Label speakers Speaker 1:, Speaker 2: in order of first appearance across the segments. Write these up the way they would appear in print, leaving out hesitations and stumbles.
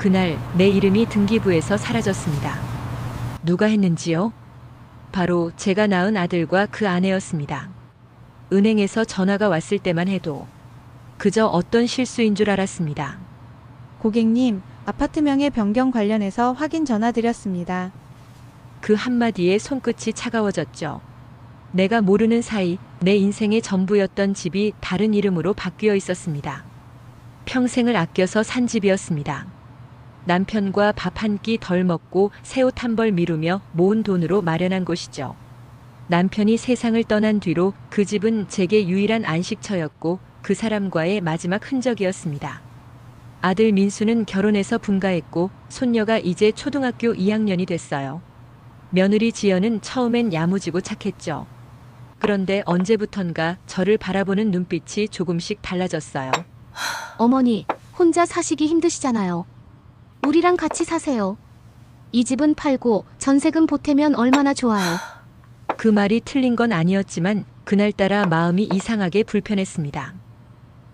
Speaker 1: 그날 내 이름이 등기부에서 사라졌습니다. 누가 했는지요? 바로 제가 낳은 아들과 그 아내였습니다. 은행에서 전화가 왔을 때만 해도 그저 어떤 실수인 줄 알았습니다.
Speaker 2: 고객님, 아파트명의 변경 관련해서 확인 전화드렸습니다.
Speaker 1: 그 한마디에 손끝이 차가워졌죠. 내가 모르는 사이 내 인생의 전부였던 집이 다른 이름으로 바뀌어 있었습니다. 평생을 아껴서 산 집이었습니다. 남편과 밥 한 끼 덜 먹고 새 옷 한 벌 미루며 모은 돈으로 마련한 곳이죠. 남편이 세상을 떠난 뒤로 그 집은 제게 유일한 안식처였고 그 사람과의 마지막 흔적이었습니다. 아들 민수는 결혼해서 분가했고 손녀가 이제 초등학교 2학년이 됐어요. 며느리 지연은 처음엔 야무지고 착했죠. 그런데 언제부턴가 저를 바라보는 눈빛이 조금씩 달라졌어요.
Speaker 3: 어머니, 혼자 사시기 힘드시잖아요. 우리랑 같이 사세요. 이 집은 팔고 전세금 보태면 얼마나 좋아요.
Speaker 1: 그 말이 틀린 건 아니었지만 그날따라 마음이 이상하게 불편했습니다.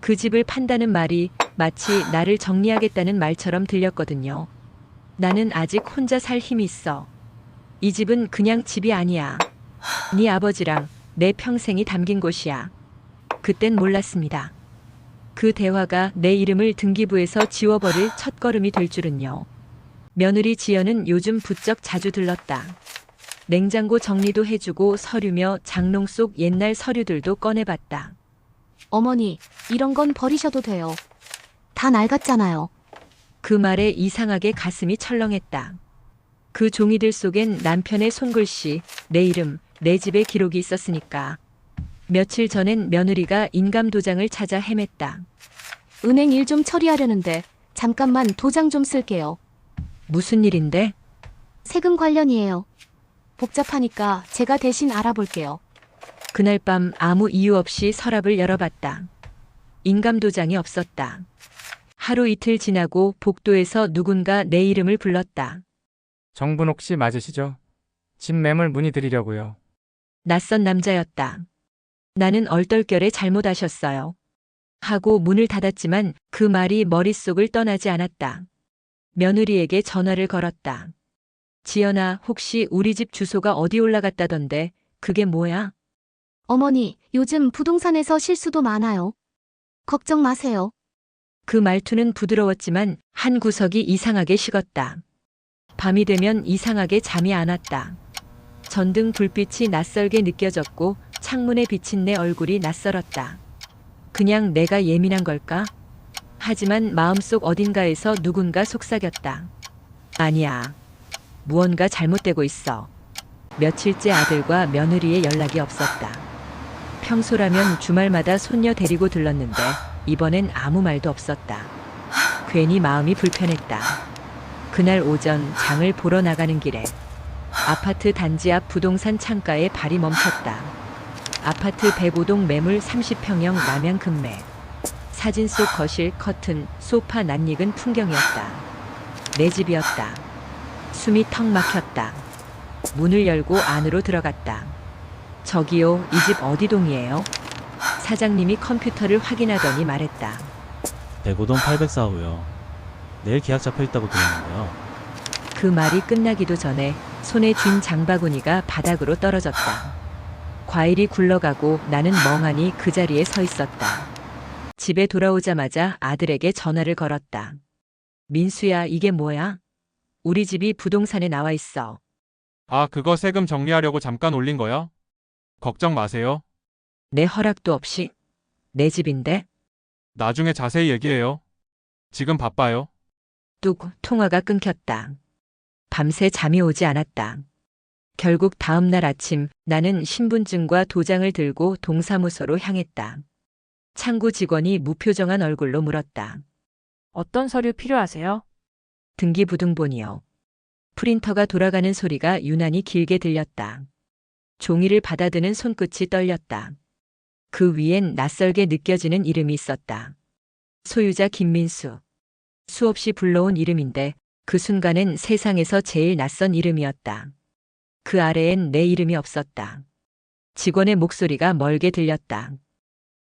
Speaker 1: 그 집을 판다는 말이 마치 나를 정리하겠다는 말처럼 들렸거든요. 나는 아직 혼자 살 힘이 있어. 이 집은 그냥 집이 아니야. 네 아버지랑 내 평생이 담긴 곳이야. 그땐 몰랐습니다. 그 대화가 내 이름을 등기부에서 지워버릴 첫걸음이 될 줄은요. 며느리 지연은 요즘 부쩍 자주 들렀다. 냉장고 정리도 해주고 서류며 장롱 속 옛날 서류들도 꺼내봤다.
Speaker 3: 어머니, 이런 건 버리셔도 돼요. 다 낡았잖아요.
Speaker 1: 그 말에 이상하게 가슴이 철렁했다. 그 종이들 속엔 남편의 손글씨, 내 이름, 내 집의 기록이 있었으니까. 며칠 전엔 며느리가 인감도장을 찾아 헤맸다.
Speaker 3: 은행 일 좀 처리하려는데 잠깐만 도장 좀 쓸게요.
Speaker 1: 무슨 일인데?
Speaker 3: 세금 관련이에요. 복잡하니까 제가 대신 알아볼게요.
Speaker 1: 그날 밤 아무 이유 없이 서랍을 열어봤다. 인감도장이 없었다. 하루 이틀 지나고 복도에서 누군가 내 이름을 불렀다.
Speaker 4: 정분옥 씨 맞으시죠? 집 매물 문의드리려고요.
Speaker 1: 낯선 남자였다. 나는 얼떨결에 잘못하셨어요. 하고 문을 닫았지만 그 말이 머릿속을 떠나지 않았다. 며느리에게 전화를 걸었다. 지연아, 혹시 우리 집 주소가 어디 올라갔다던데 그게 뭐야?
Speaker 3: 어머니, 요즘 부동산에서 실수도 많아요. 걱정 마세요.
Speaker 1: 그 말투는 부드러웠지만 한 구석이 이상하게 식었다. 밤이 되면 이상하게 잠이 안 왔다. 전등 불빛이 낯설게 느껴졌고 창문에 비친 내 얼굴이 낯설었다. 그냥 내가 예민한 걸까? 하지만 마음속 어딘가에서 누군가 속삭였다. 아니야. 무언가 잘못되고 있어. 며칠째 아들과 며느리의 연락이 없었다. 평소라면 주말마다 손녀 데리고 들렀는데 이번엔 아무 말도 없었다. 괜히 마음이 불편했다. 그날 오전 장을 보러 나가는 길에 아파트 단지 앞 부동산 창가에 발이 멈췄다. 아파트 105동 매물 30평형 남양 금매. 사진 속 거실, 커튼, 소파 낯익은 풍경이었다. 내 집이었다. 숨이 턱 막혔다. 문을 열고 안으로 들어갔다. 저기요, 이 집 어디 동이에요? 사장님이 컴퓨터를 확인하더니 말했다.
Speaker 5: 105동 804호요. 내일 계약 잡혀있다고 들었는데요.
Speaker 1: 그 말이 끝나기도 전에 손에 쥔 장바구니가 바닥으로 떨어졌다. 과일이 굴러가고 나는 멍하니 그 자리에 서 있었다. 집에 돌아오자마자 아들에게 전화를 걸었다. 민수야, 이게 뭐야? 우리 집이 부동산에 나와 있어.
Speaker 6: 아, 그거 세금 정리하려고 잠깐 올린 거야? 걱정 마세요.
Speaker 1: 내 허락도 없이? 내 집인데?
Speaker 6: 나중에 자세히 얘기해요. 지금 바빠요.
Speaker 1: 뚝, 통화가 끊겼다. 밤새 잠이 오지 않았다. 결국 다음 날 아침 나는 신분증과 도장을 들고 동사무소로 향했다. 창구 직원이 무표정한 얼굴로 물었다.
Speaker 7: 어떤 서류 필요하세요?
Speaker 1: 등기부등본이요. 프린터가 돌아가는 소리가 유난히 길게 들렸다. 종이를 받아드는 손끝이 떨렸다. 그 위엔 낯설게 느껴지는 이름이 있었다. 소유자 김민수. 수없이 불러온 이름인데 그 순간엔 세상에서 제일 낯선 이름이었다. 그 아래엔 내 이름이 없었다. 직원의 목소리가 멀게 들렸다.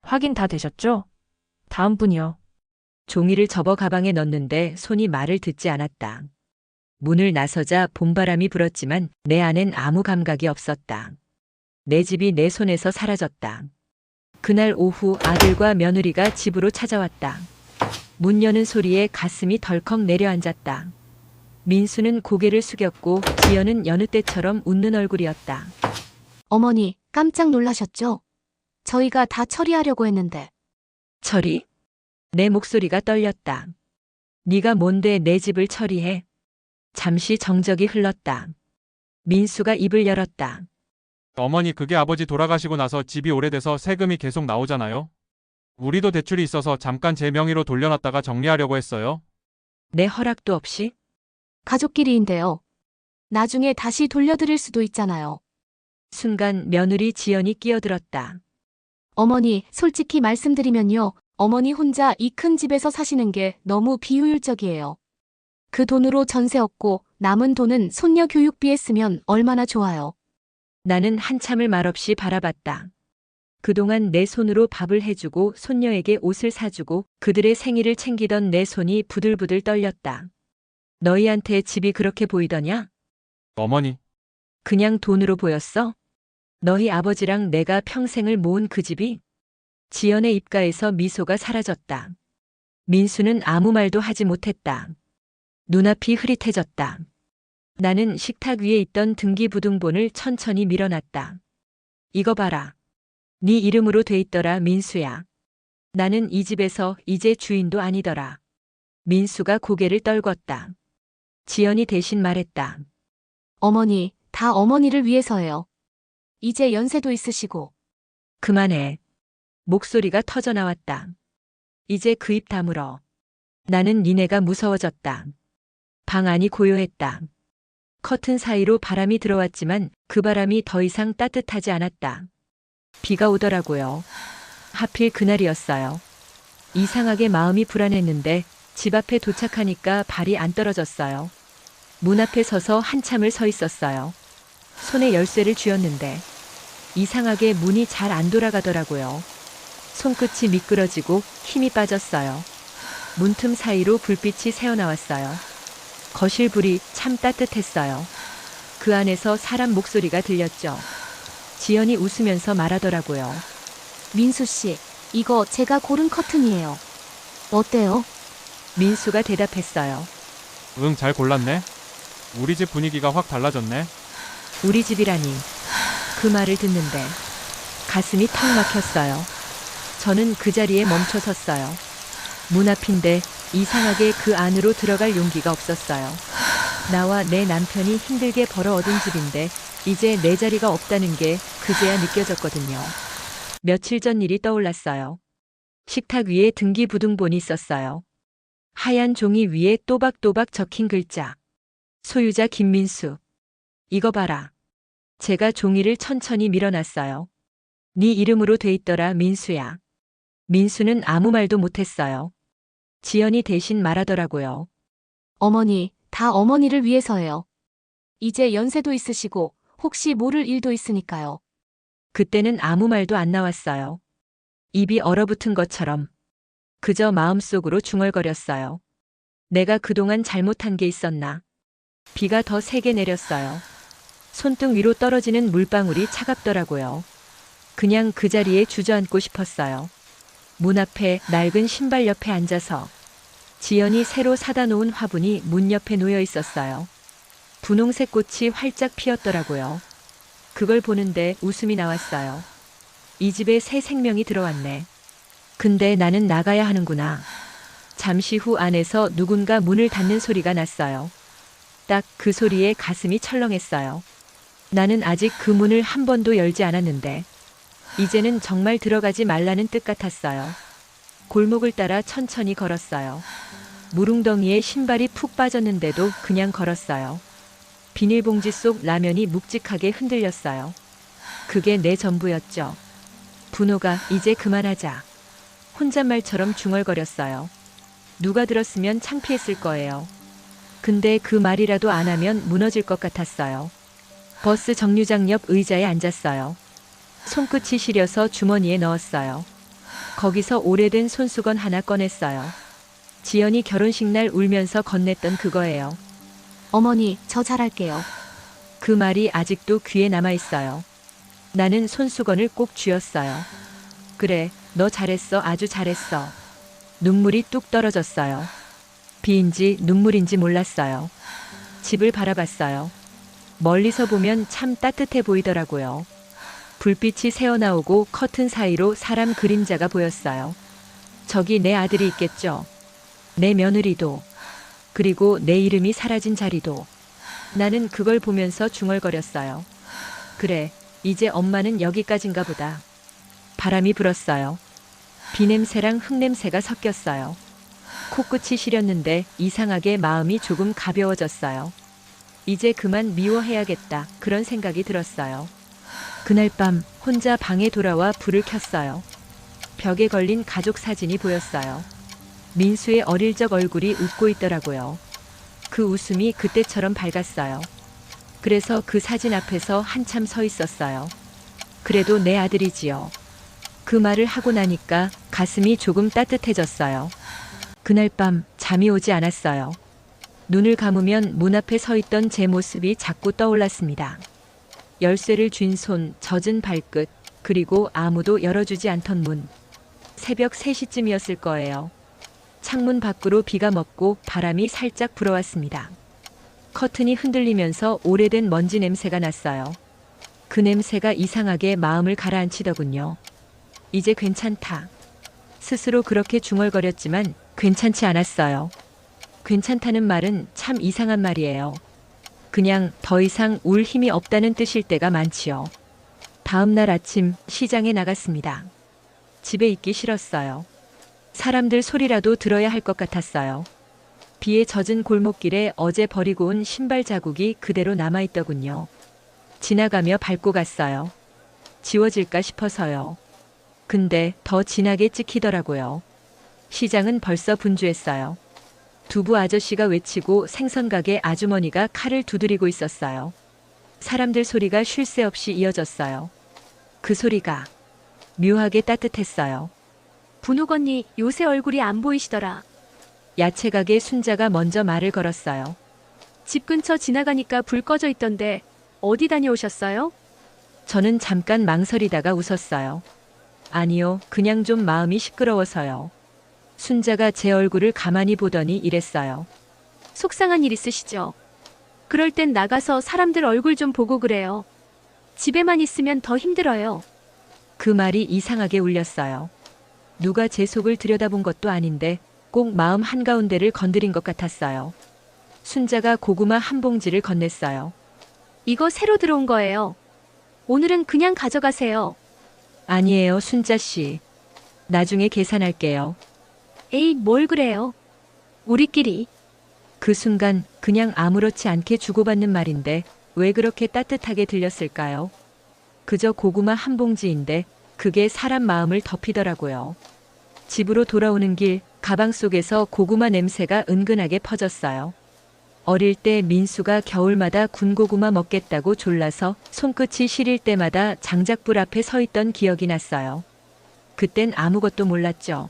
Speaker 7: 확인 다 되셨죠? 다음 분이요.
Speaker 1: 종이를 접어 가방에 넣는데 손이 말을 듣지 않았다. 문을 나서자 봄바람이 불었지만 내 안엔 아무 감각이 없었다. 내 집이 내 손에서 사라졌다. 그날 오후 아들과 며느리가 집으로 찾아왔다. 문 여는 소리에 가슴이 덜컥 내려앉았다. 민수는 고개를 숙였고 지연은 여느 때처럼 웃는 얼굴이었다.
Speaker 3: 어머니, 깜짝 놀라셨죠? 저희가 다 처리하려고 했는데.
Speaker 1: 처리? 내 목소리가 떨렸다. 네가 뭔데 내 집을 처리해? 잠시 정적이 흘렀다. 민수가 입을 열었다.
Speaker 6: 어머니, 그게 아버지 돌아가시고 나서 집이 오래돼서 세금이 계속 나오잖아요. 우리도 대출이 있어서 잠깐 제 명의로 돌려놨다가 정리하려고 했어요.
Speaker 1: 내 허락도 없이?
Speaker 3: 가족끼리인데요. 나중에 다시 돌려드릴 수도 있잖아요.
Speaker 1: 순간 며느리 지연이 끼어들었다.
Speaker 3: 어머니, 솔직히 말씀드리면요. 어머니 혼자 이 큰 집에서 사시는 게 너무 비효율적이에요. 그 돈으로 전세 얻고 남은 돈은 손녀 교육비에 쓰면 얼마나 좋아요.
Speaker 1: 나는 한참을 말없이 바라봤다. 그동안 내 손으로 밥을 해주고 손녀에게 옷을 사주고 그들의 생일을 챙기던 내 손이 부들부들 떨렸다. 너희한테 집이 그렇게 보이더냐?
Speaker 6: 어머니,
Speaker 1: 그냥 돈으로 보였어? 너희 아버지랑 내가 평생을 모은 그 집이? 지연의 입가에서 미소가 사라졌다. 민수는 아무 말도 하지 못했다. 눈앞이 흐릿해졌다. 나는 식탁 위에 있던 등기부등본을 천천히 밀어놨다. 이거 봐라. 네 이름으로 돼 있더라, 민수야. 나는 이 집에서 이제 주인도 아니더라. 민수가 고개를 떨궜다. 지연이 대신 말했다.
Speaker 3: 어머니, 다 어머니를 위해서예요. 이제 연세도 있으시고.
Speaker 1: 그만해. 목소리가 터져 나왔다. 이제 그 입 다물어. 나는 니네가 무서워졌다. 방 안이 고요했다. 커튼 사이로 바람이 들어왔지만 그 바람이 더 이상 따뜻하지 않았다. 비가 오더라고요. 하필 그날이었어요. 이상하게 마음이 불안했는데 집 앞에 도착하니까 발이 안 떨어졌어요. 문 앞에 서서 한참을 서 있었어요. 손에 열쇠를 쥐었는데 이상하게 문이 잘 안 돌아가더라고요. 손끝이 미끄러지고 힘이 빠졌어요. 문틈 사이로 불빛이 새어나왔어요. 거실 불이 참 따뜻했어요. 그 안에서 사람 목소리가 들렸죠. 지연이 웃으면서 말하더라고요.
Speaker 3: 민수 씨, 이거 제가 고른 커튼이에요. 어때요?
Speaker 1: 민수가 대답했어요.
Speaker 6: 응, 잘 골랐네. 우리 집 분위기가 확 달라졌네.
Speaker 1: 우리 집이라니. 그 말을 듣는데 가슴이 턱 막혔어요. 저는 그 자리에 멈춰 섰어요. 문 앞인데 이상하게 그 안으로 들어갈 용기가 없었어요. 나와 내 남편이 힘들게 벌어 얻은 집인데 이제 내 자리가 없다는 게 그제야 느껴졌거든요. 며칠 전 일이 떠올랐어요. 식탁 위에 등기부등본이 있었어요. 하얀 종이 위에 또박또박 적힌 글자. 소유자 김민수. 이거 봐라. 제가 종이를 천천히 밀어놨어요. 네 이름으로 돼 있더라, 민수야. 민수는 아무 말도 못했어요. 지연이 대신 말하더라고요.
Speaker 3: 어머니, 다 어머니를 위해서예요. 이제 연세도 있으시고 혹시 모를 일도 있으니까요.
Speaker 1: 그때는 아무 말도 안 나왔어요. 입이 얼어붙은 것처럼. 그저 마음속으로 중얼거렸어요. 내가 그동안 잘못한 게 있었나? 비가 더 세게 내렸어요. 손등 위로 떨어지는 물방울이 차갑더라고요. 그냥 그 자리에 주저앉고 싶었어요. 문 앞에 낡은 신발 옆에 앉아서 지연이 새로 사다 놓은 화분이 문 옆에 놓여 있었어요. 분홍색 꽃이 활짝 피었더라고요. 그걸 보는데 웃음이 나왔어요. 이 집에 새 생명이 들어왔네. 근데 나는 나가야 하는구나. 잠시 후 안에서 누군가 문을 닫는 소리가 났어요. 딱 그 소리에 가슴이 철렁했어요. 나는 아직 그 문을 한 번도 열지 않았는데 이제는 정말 들어가지 말라는 뜻 같았어요. 골목을 따라 천천히 걸었어요. 무릉덩이에 신발이 푹 빠졌는데도 그냥 걸었어요. 비닐봉지 속 라면이 묵직하게 흔들렸어요. 그게 내 전부였죠. 분호가 이제 그만하자. 혼잣말처럼 중얼거렸어요. 누가 들었으면 창피했을 거예요. 근데 그 말이라도 안 하면 무너질 것 같았어요. 버스 정류장 옆 의자에 앉았어요. 손끝이 시려서 주머니에 넣었어요. 거기서 오래된 손수건 하나 꺼냈어요. 지연이 결혼식 날 울면서 건넸던 그거예요.
Speaker 3: 어머니, 저 잘할게요.
Speaker 1: 그 말이 아직도 귀에 남아있어요. 나는 손수건을 꼭 쥐었어요. 그래, 너 잘했어. 아주 잘했어. 눈물이 뚝 떨어졌어요. 비인지 눈물인지 몰랐어요. 집을 바라봤어요. 멀리서 보면 참 따뜻해 보이더라고요. 불빛이 새어나오고 커튼 사이로 사람 그림자가 보였어요. 저기 내 아들이 있겠죠. 내 며느리도. 그리고 내 이름이 사라진 자리도. 나는 그걸 보면서 중얼거렸어요. 그래, 이제 엄마는 여기까지인가 보다. 바람이 불었어요. 비냄새랑 흙냄새가 섞였어요. 코끝이 시렸는데 이상하게 마음이 조금 가벼워졌어요. 이제 그만 미워해야겠다. 그런 생각이 들었어요. 그날 밤 혼자 방에 돌아와 불을 켰어요. 벽에 걸린 가족 사진이 보였어요. 민수의 어릴 적 얼굴이 웃고 있더라고요. 그 웃음이 그때처럼 밝았어요. 그래서 그 사진 앞에서 한참 서 있었어요. 그래도 내 아들이지요. 그 말을 하고 나니까 가슴이 조금 따뜻해졌어요. 그날 밤 잠이 오지 않았어요. 눈을 감으면 문 앞에 서 있던 제 모습이 자꾸 떠올랐습니다. 열쇠를 쥔 손, 젖은 발끝, 그리고 아무도 열어주지 않던 문. 새벽 3시쯤이었을 거예요. 창문 밖으로 비가 먹고 바람이 살짝 불어왔습니다. 커튼이 흔들리면서 오래된 먼지 냄새가 났어요. 그 냄새가 이상하게 마음을 가라앉히더군요. 이제 괜찮다. 스스로 그렇게 중얼거렸지만 괜찮지 않았어요. 괜찮다는 말은 참 이상한 말이에요. 그냥 더 이상 울 힘이 없다는 뜻일 때가 많지요. 다음 날 아침 시장에 나갔습니다. 집에 있기 싫었어요. 사람들 소리라도 들어야 할 것 같았어요. 비에 젖은 골목길에 어제 버리고 온 신발 자국이 그대로 남아있더군요. 지나가며 밟고 갔어요. 지워질까 싶어서요. 근데 더 진하게 찍히더라고요. 시장은 벌써 분주했어요. 두부 아저씨가 외치고 생선가게 아주머니가 칼을 두드리고 있었어요. 사람들 소리가 쉴 새 없이 이어졌어요. 그 소리가 묘하게 따뜻했어요.
Speaker 3: 분욱 언니, 요새 얼굴이 안 보이시더라.
Speaker 1: 야채가게 순자가 먼저 말을 걸었어요.
Speaker 3: 집 근처 지나가니까 불 꺼져 있던데 어디 다녀오셨어요?
Speaker 1: 저는 잠깐 망설이다가 웃었어요. 아니요, 그냥 좀 마음이 시끄러워서요. 순자가 제 얼굴을 가만히 보더니 이랬어요.
Speaker 3: 속상한 일 있으시죠? 그럴 땐 나가서 사람들 얼굴 좀 보고 그래요. 집에만 있으면 더 힘들어요.
Speaker 1: 그 말이 이상하게 울렸어요. 누가 제 속을 들여다본 것도 아닌데 꼭 마음 한가운데를 건드린 것 같았어요. 순자가 고구마 한 봉지를 건넸어요.
Speaker 3: 이거 새로 들어온 거예요. 오늘은 그냥 가져가세요.
Speaker 1: 아니에요, 순자 씨. 나중에 계산할게요.
Speaker 3: 에이, 뭘 그래요. 우리끼리.
Speaker 1: 그 순간 그냥 아무렇지 않게 주고받는 말인데 왜 그렇게 따뜻하게 들렸을까요? 그저 고구마 한 봉지인데 그게 사람 마음을 덮이더라고요. 집으로 돌아오는 길 가방 속에서 고구마 냄새가 은근하게 퍼졌어요. 어릴 때 민수가 겨울마다 군고구마 먹겠다고 졸라서 손끝이 시릴 때마다 장작불 앞에 서 있던 기억이 났어요. 그땐 아무것도 몰랐죠.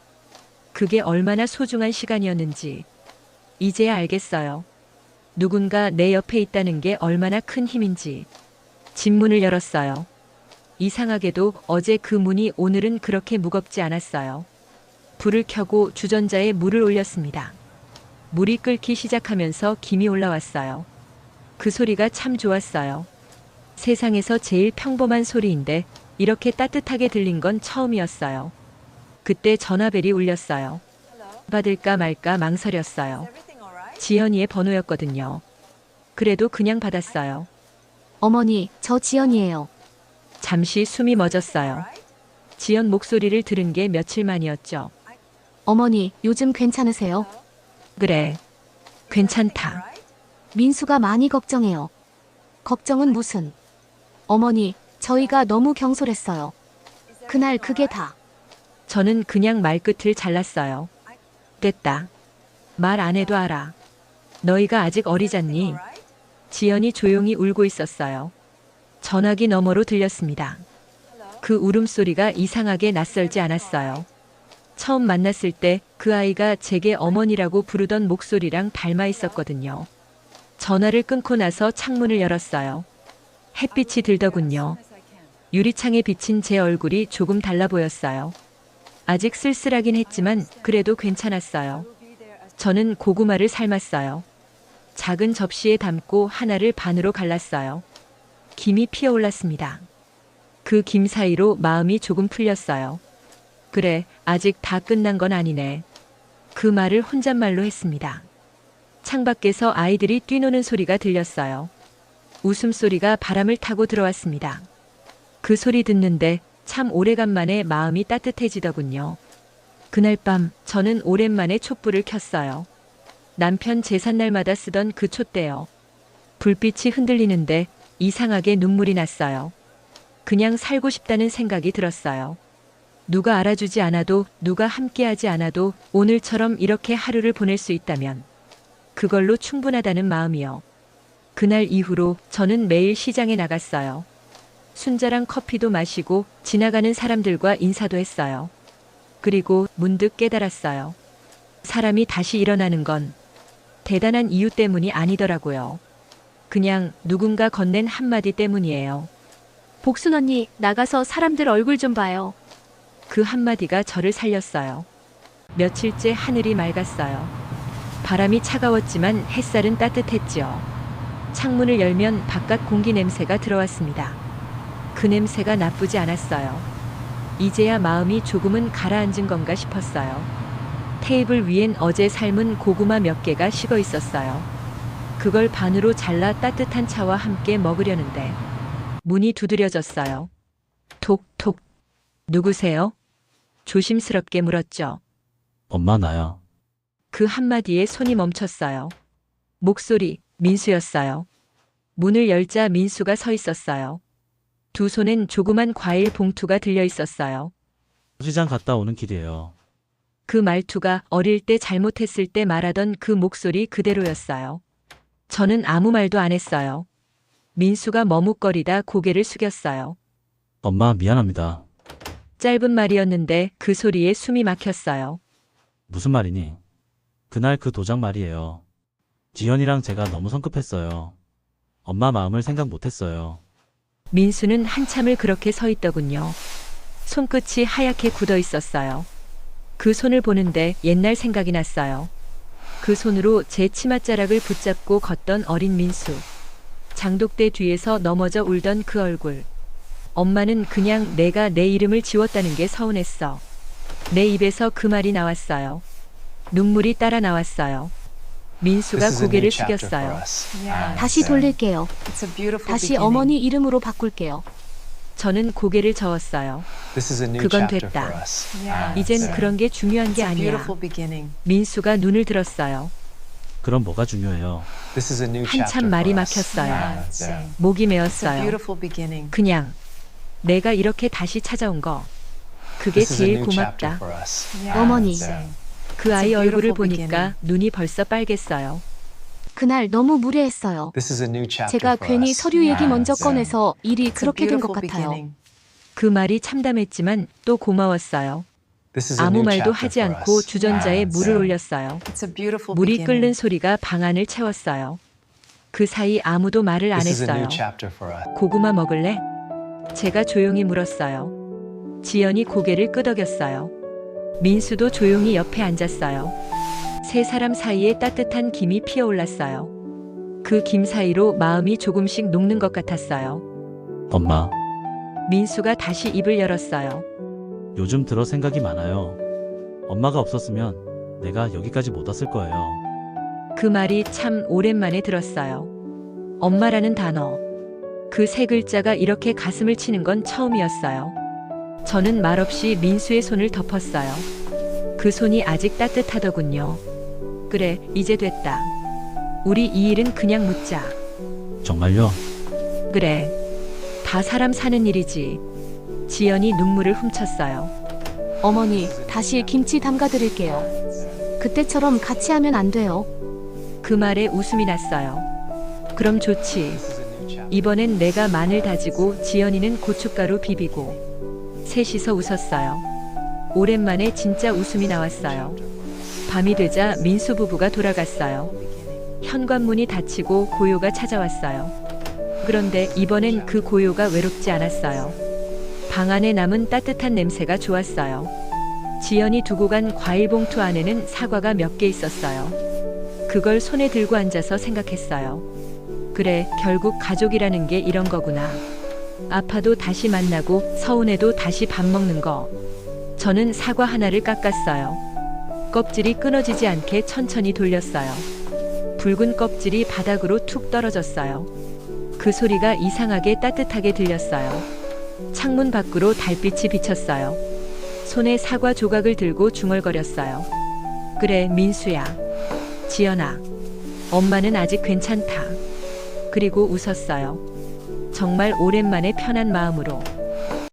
Speaker 1: 그게 얼마나 소중한 시간이었는지. 이제야 알겠어요. 누군가 내 옆에 있다는 게 얼마나 큰 힘인지. 집 문을 열었어요. 이상하게도 어제 그 문이 오늘은 그렇게 무겁지 않았어요. 불을 켜고 주전자에 물을 올렸습니다. 물이 끓기 시작하면서 김이 올라왔어요. 그 소리가 참 좋았어요. 세상에서 제일 평범한 소리인데 이렇게 따뜻하게 들린 건 처음이었어요. 그때 전화벨이 울렸어요. 받을까 말까 망설였어요. 지연이의 번호였거든요. 그래도 그냥 받았어요.
Speaker 3: 어머니, 저 지연이에요.
Speaker 1: 잠시 숨이 멎었어요. 지연 목소리를 들은 게 며칠 만이었죠.
Speaker 3: 어머니, 요즘 괜찮으세요?
Speaker 1: 그래. 괜찮다.
Speaker 3: 민수가 많이 걱정해요. 걱정은 무슨? 어머니, 저희가 너무 경솔했어요. 그날 그게 다.
Speaker 1: 저는 그냥 말끝을 잘랐어요. 됐다. 말 안 해도 알아. 너희가 아직 어리잖니. 지연이 조용히 울고 있었어요. 전화기 너머로 들렸습니다. 그 울음소리가 이상하게 낯설지 않았어요. 처음 만났을 때 그 아이가 제게 어머니라고 부르던 목소리랑 닮아 있었거든요. 전화를 끊고 나서 창문을 열었어요. 햇빛이 들더군요. 유리창에 비친 제 얼굴이 조금 달라 보였어요. 아직 쓸쓸하긴 했지만 그래도 괜찮았어요. 저는 고구마를 삶았어요. 작은 접시에 담고 하나를 반으로 갈랐어요. 김이 피어올랐습니다. 그 김 사이로 마음이 조금 풀렸어요. 그래, 아직 다 끝난 건 아니네. 그 말을 혼잣말로 했습니다. 창밖에서 아이들이 뛰노는 소리가 들렸어요. 웃음소리가 바람을 타고 들어왔습니다. 그 소리 듣는데 참 오래간만에 마음이 따뜻해지더군요. 그날 밤 저는 오랜만에 촛불을 켰어요. 남편 제삿날마다 쓰던 그 촛대요. 불빛이 흔들리는데 이상하게 눈물이 났어요. 그냥 살고 싶다는 생각이 들었어요. 누가 알아주지 않아도, 누가 함께하지 않아도 오늘처럼 이렇게 하루를 보낼 수 있다면 그걸로 충분하다는 마음이요. 그날 이후로 저는 매일 시장에 나갔어요. 순자랑 커피도 마시고 지나가는 사람들과 인사도 했어요. 그리고 문득 깨달았어요. 사람이 다시 일어나는 건 대단한 이유 때문이 아니더라고요. 그냥 누군가 건넨 한마디 때문이에요.
Speaker 3: 복순 언니, 나가서 사람들 얼굴 좀 봐요.
Speaker 1: 그 한마디가 저를 살렸어요. 며칠째 하늘이 맑았어요. 바람이 차가웠지만 햇살은 따뜻했지요. 창문을 열면 바깥 공기 냄새가 들어왔습니다. 그 냄새가 나쁘지 않았어요. 이제야 마음이 조금은 가라앉은 건가 싶었어요. 테이블 위엔 어제 삶은 고구마 몇 개가 식어 있었어요. 그걸 반으로 잘라 따뜻한 차와 함께 먹으려는데 문이 두드려졌어요. 톡톡. 누구세요? 조심스럽게 물었죠.
Speaker 5: 엄마 나야.
Speaker 1: 그 한마디에 손이 멈췄어요. 목소리, 민수였어요. 문을 열자 민수가 서 있었어요. 두 손엔 조그만 과일 봉투가 들려 있었어요.
Speaker 5: 시장 갔다 오는 길이에요.
Speaker 1: 그 말투가 어릴 때 잘못했을 때 말하던 그 목소리 그대로였어요. 저는 아무 말도 안 했어요. 민수가 머뭇거리다 고개를 숙였어요.
Speaker 5: 엄마 미안합니다.
Speaker 1: 짧은 말이었는데 그 소리에 숨이 막혔어요.
Speaker 5: 무슨 말이니? 그날 그 도장 말이에요. 지연이랑 제가 너무 성급했어요. 엄마 마음을 생각 못했어요.
Speaker 1: 민수는 한참을 그렇게 서 있더군요. 손끝이 하얗게 굳어 있었어요. 그 손을 보는데 옛날 생각이 났어요. 그 손으로 제 치맛자락을 붙잡고 걷던 어린 민수. 장독대 뒤에서 넘어져 울던 그 얼굴. 엄마는 그냥 내가 내 이름을 지웠다는 게 서운했어. 내 입에서 그 말이 나왔어요. 눈물이 따라 나왔어요. 민수가 고개를 숙였어요.
Speaker 3: 다시 돌릴게요. 다시 어머니 이름으로 바꿀게요.
Speaker 1: 저는 고개를 저었어요. 그건 됐다. 이젠 그런 게 중요한 게 아니야. 민수가 눈을 들었어요.
Speaker 5: 그럼 뭐가 중요해요?
Speaker 1: 한참 말이 막혔어요. 목이 메었어요. 그냥 내가 이렇게 다시 찾아온 거. 그게 제일 고맙다.
Speaker 3: 어머니,
Speaker 1: 그 아이 얼굴을 보니까 눈이 벌써 빨갰어요.
Speaker 3: 그날 너무 무례했어요. 제가 괜히 서류 얘기 먼저 꺼내서 일이 그렇게 된 것 같아요.
Speaker 1: 그 말이 참담했지만 또 고마웠어요. 아무 말도 하지 않고 주전자에 물을 올렸어요. 물이 끓는 소리가 방 안을 채웠어요. 그 사이 아무도 말을 안 했어요. 고구마 먹을래? 제가 조용히 물었어요. 지연이 고개를 끄덕였어요. 민수도 조용히 옆에 앉았어요. 세 사람 사이에 따뜻한 김이 피어올랐어요. 그 김 사이로 마음이 조금씩 녹는 것 같았어요.
Speaker 5: 엄마,
Speaker 1: 민수가 다시 입을 열었어요.
Speaker 5: 요즘 들어 생각이 많아요. 엄마가 없었으면 내가 여기까지 못 왔을 거예요.
Speaker 1: 그 말이 참 오랜만에 들었어요. 엄마라는 단어. 그 세 글자가 이렇게 가슴을 치는 건 처음이었어요. 저는 말없이 민수의 손을 덮었어요. 그 손이 아직 따뜻하더군요. 그래, 이제 됐다. 우리 이 일은 그냥 묻자.
Speaker 5: 정말요?
Speaker 1: 그래. 다 사람 사는 일이지. 지연이 눈물을 훔쳤어요.
Speaker 3: 어머니, 다시 김치 담가 드릴게요. 그때처럼 같이 하면 안 돼요.
Speaker 1: 그 말에 웃음이 났어요. 그럼 좋지. 이번엔 내가 마늘 다지고 지연이는 고춧가루 비비고. 셋이서 웃었어요. 오랜만에 진짜 웃음이 나왔어요. 밤이 되자 민수 부부가 돌아갔어요. 현관문이 닫히고 고요가 찾아왔어요. 그런데 이번엔 그 고요가 외롭지 않았어요. 방 안에 남은 따뜻한 냄새가 좋았어요. 지연이 두고 간 과일 봉투 안에는 사과가 몇 개 있었어요. 그걸 손에 들고 앉아서 생각했어요. 그래, 결국 가족이라는 게 이런 거구나. 아파도 다시 만나고 서운해도 다시 밥 먹는 거. 저는 사과 하나를 깎았어요. 껍질이 끊어지지 않게 천천히 돌렸어요. 붉은 껍질이 바닥으로 툭 떨어졌어요. 그 소리가 이상하게 따뜻하게 들렸어요. 창문 밖으로 달빛이 비쳤어요. 손에 사과 조각을 들고 중얼거렸어요. 그래, 민수야. 지연아. 엄마는 아직 괜찮다. 그리고 웃었어요. 정말 오랜만에 편한 마음으로.